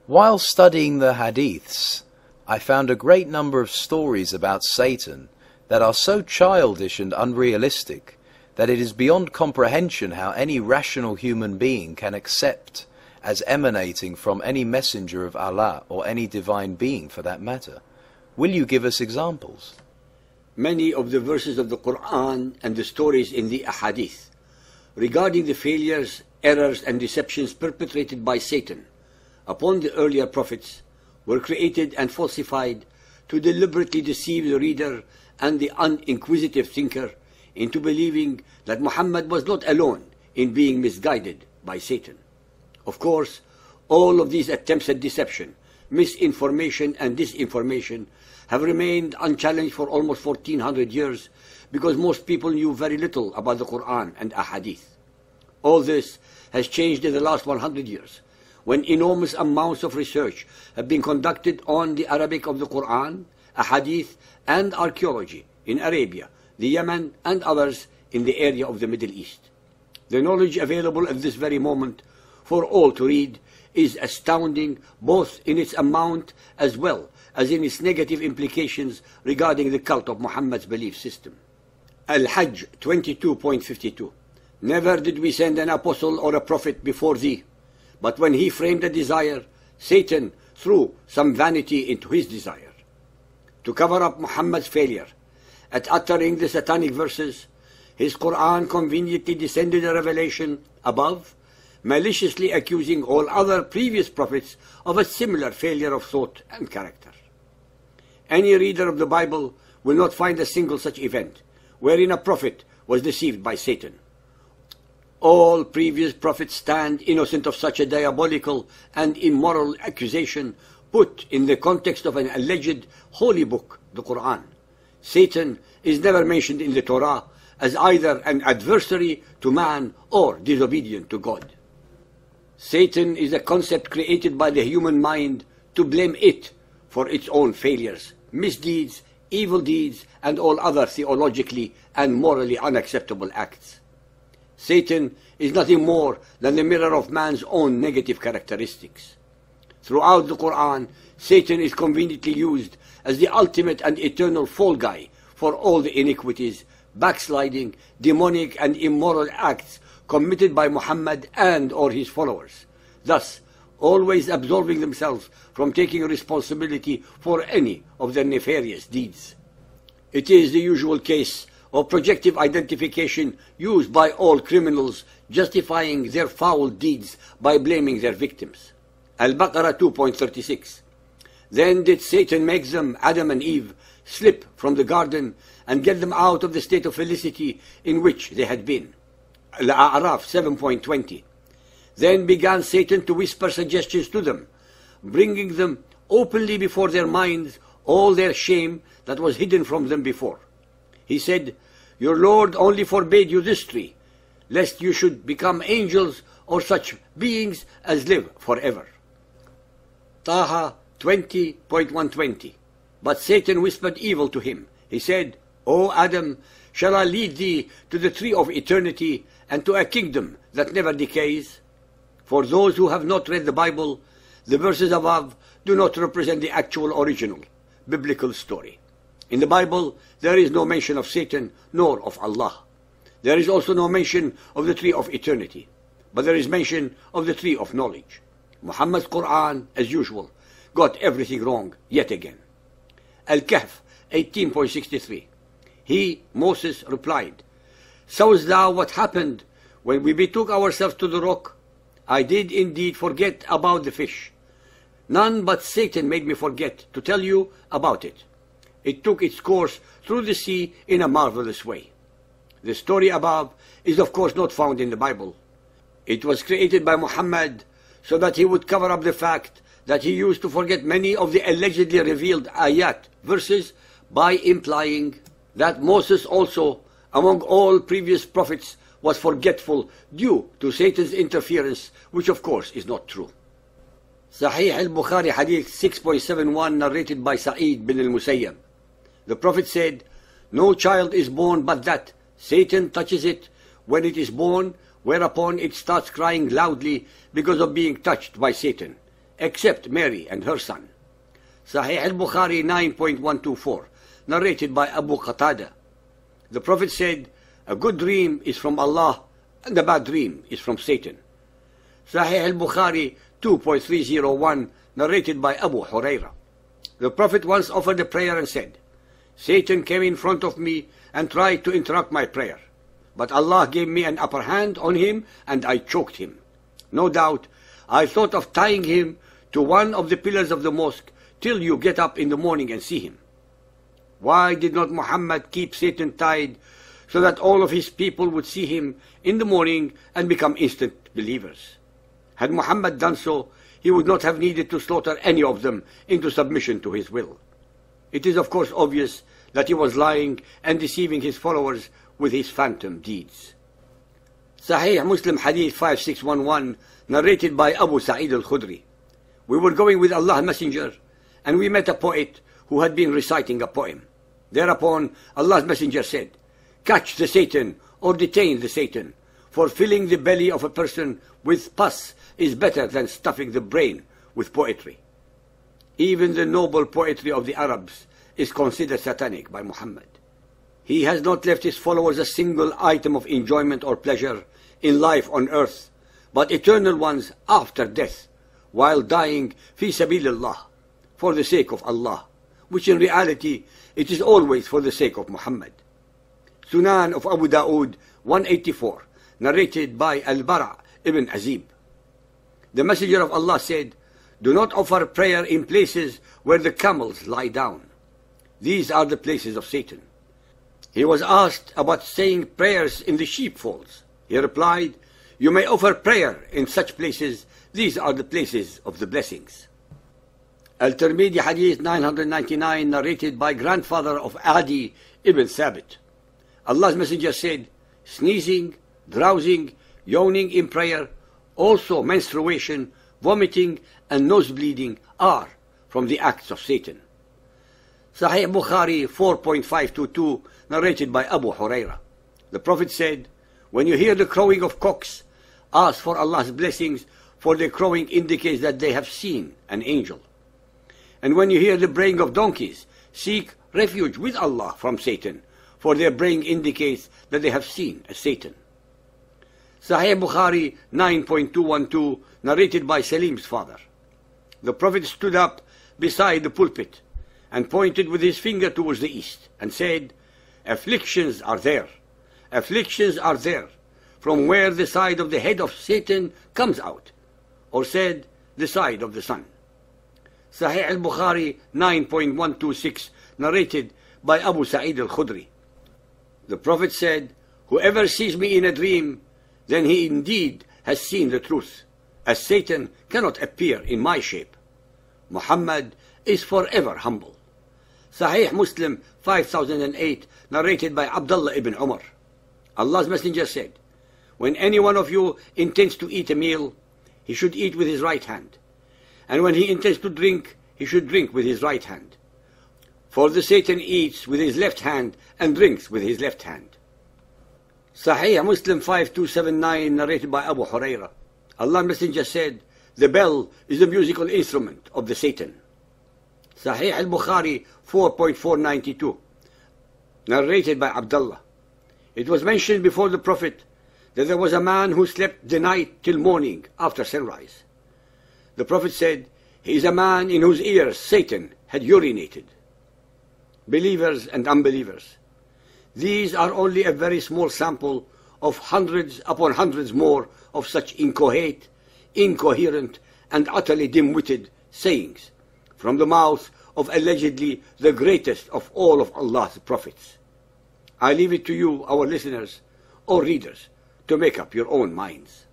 While studying the hadiths, I found a great number of stories about Satan that are so childish and unrealistic that it is beyond comprehension how any rational human being can accept as emanating from any messenger of Allah or any divine being for that matter. Will you give us examples? Many of the verses of the Quran and the stories in the ahadith regarding the failures, errors and deceptions perpetrated by Satan upon the earlier prophets were created and falsified to deliberately deceive the reader and the uninquisitive thinker into believing that Muhammad was not alone in being misguided by Satan. Of course, all of these attempts at deception, misinformation and disinformation have remained unchallenged for almost 1400 years because most people knew very little about the Quran and Ahadith. All this has changed in the last 100 years, when enormous amounts of research have been conducted on the Arabic of the Quran, Ahadith and archaeology in Arabia, the Yemen and others in the area of the Middle East. The knowledge available at this very moment for all to read is astounding, both in its amount as well as in its negative implications regarding the cult of Muhammad's belief system. Al-Hajj 22.52. Never did we send an apostle or a prophet before thee, but when he framed a desire, Satan threw some vanity into his desire. To cover up Muhammad's failure at uttering the satanic verses, his Quran conveniently descended a revelation above, maliciously accusing all other previous prophets of a similar failure of thought and character. Any reader of the Bible will not find a single such event wherein a prophet was deceived by Satan. All previous prophets stand innocent of such a diabolical and immoral accusation put in the context of an alleged holy book, the Quran. Satan is never mentioned in the Torah as either an adversary to man or disobedient to God. Satan is a concept created by the human mind to blame it for its own failures, misdeeds, evil deeds, and all other theologically and morally unacceptable acts. Satan is nothing more than the mirror of man's own negative characteristics. Throughout the Quran, Satan is conveniently used as the ultimate and eternal fall guy for all the iniquities, backsliding, demonic and immoral acts committed by Muhammad and or his followers, thus always absolving themselves from taking responsibility for any of their nefarious deeds. It is the usual case of projective identification used by all criminals, justifying their foul deeds by blaming their victims. Al-Baqarah 2.36. Then did Satan make them, Adam and Eve, slip from the garden and get them out of the state of felicity in which they had been. Al-A'raf 7.20. Then began Satan to whisper suggestions to them, bringing them openly before their minds all their shame that was hidden from them before. He said, "Your Lord only forbade you this tree, lest you should become angels or such beings as live forever." Taha 20.120. But Satan whispered evil to him. He said, "O Adam, shall I lead thee to the tree of eternity and to a kingdom that never decays?" For those who have not read the Bible, the verses above do not represent the actual original biblical story. In the Bible, there is no mention of Satan nor of Allah. There is also no mention of the tree of eternity, but there is mention of the tree of knowledge. Muhammad's Quran, as usual, got everything wrong yet again. Al-Kahf 18.63. He, Moses, replied, "Sawest thou what happened when we betook ourselves to the rock? I did indeed forget about the fish. None but Satan made me forget to tell you about it. It took its course through the sea in a marvelous way." The story above is of course not found in the Bible. It was created by Muhammad so that he would cover up the fact that he used to forget many of the allegedly revealed ayat, verses, by implying that Moses also, among all previous prophets, was forgetful due to Satan's interference, which of course is not true. Sahih al-Bukhari Hadith 6.71, narrated by Sa'id bin al-Musayyab. The Prophet said, "No child is born but that Satan touches it when it is born, whereupon it starts crying loudly because of being touched by Satan. except Mary and her son. Sahih al-Bukhari 9.124, narrated by Abu Qatada. The Prophet said, a good dream is from Allah and a bad dream is from Satan. Sahih al-Bukhari 2.301, narrated by Abu Huraira. The Prophet once offered a prayer and said, Satan came in front of me and tried to interrupt my prayer, but Allah gave me an upper hand on him and I choked him. No doubt, I thought of tying him to one of the pillars of the mosque till you get up in the morning and see him. Why did not Muhammad keep Satan tied so that all of his people would see him in the morning and become instant believers? Had Muhammad done so, he would not have needed to slaughter any of them into submission to his will. It is of course obvious that he was lying and deceiving his followers with his phantom deeds. Sahih Muslim Hadith 5611, narrated by Abu Sa'id al-Khudri. We were going with Allah's Messenger, and we met a poet who had been reciting a poem. Thereupon Allah's Messenger said, catch the Satan or detain the Satan, for filling the belly of a person with pus is better than stuffing the brain with poetry. Even the noble poetry of the Arabs is considered satanic by Muhammad. He has not left his followers a single item of enjoyment or pleasure in life on earth, but eternal ones after death, while dying fi sabilillah, for the sake of Allah, which in reality it is always for the sake of Muhammad. Sunan of Abu Dawood 184, narrated by Al-Bara' ibn Azib. The Messenger of Allah said, do not offer prayer in places where the camels lie down. These are the places of Satan. He was asked about saying prayers in the sheepfolds. He replied, you may offer prayer in such places. These are the places of the blessings. Al-Tirmidhi Hadith 999, narrated by grandfather of Adi ibn Thabit. Allah's Messenger said, sneezing, drowsing, yawning in prayer, also menstruation, vomiting, and nose bleeding are from the acts of Satan. Sahih Bukhari 4.522, narrated by Abu Huraira. The Prophet said, when you hear the crowing of cocks, ask for Allah's blessings, for their crowing indicates that they have seen an angel. And when you hear the braying of donkeys, seek refuge with Allah from Satan, for their braying indicates that they have seen a Satan. Sahih Bukhari 9.212, narrated by Salim's father. The Prophet stood up beside the pulpit and pointed with his finger towards the east and said, afflictions are there, from where the side of the head of Satan comes out, or said, the side of the sun. Sahih al-Bukhari 9.126, narrated by Abu Sa'id al-Khudri. The Prophet said, whoever sees me in a dream, then he indeed has seen the truth, as Satan cannot appear in my shape. Muhammad is forever humble. Sahih Muslim 5008, narrated by Abdullah ibn Umar. Allah's Messenger said, when any one of you intends to eat a meal, he should eat with his right hand. And when he intends to drink, he should drink with his right hand. For the Satan eats with his left hand and drinks with his left hand. Sahih Muslim 5279, narrated by Abu Huraira. Allah's Messenger said, the bell is a musical instrument of the Satan. Sahih al-Bukhari 4.492, narrated by Abdullah. It was mentioned before the Prophet that there was a man who slept the night till morning after sunrise. The Prophet said, he is a man in whose ears Satan had urinated. Believers and unbelievers, these are only a very small sample of hundreds upon hundreds more of such incoherent, and utterly dim-witted sayings from the mouth of allegedly the greatest of all of Allah's prophets. I leave it to you, our listeners or readers, to make up your own minds.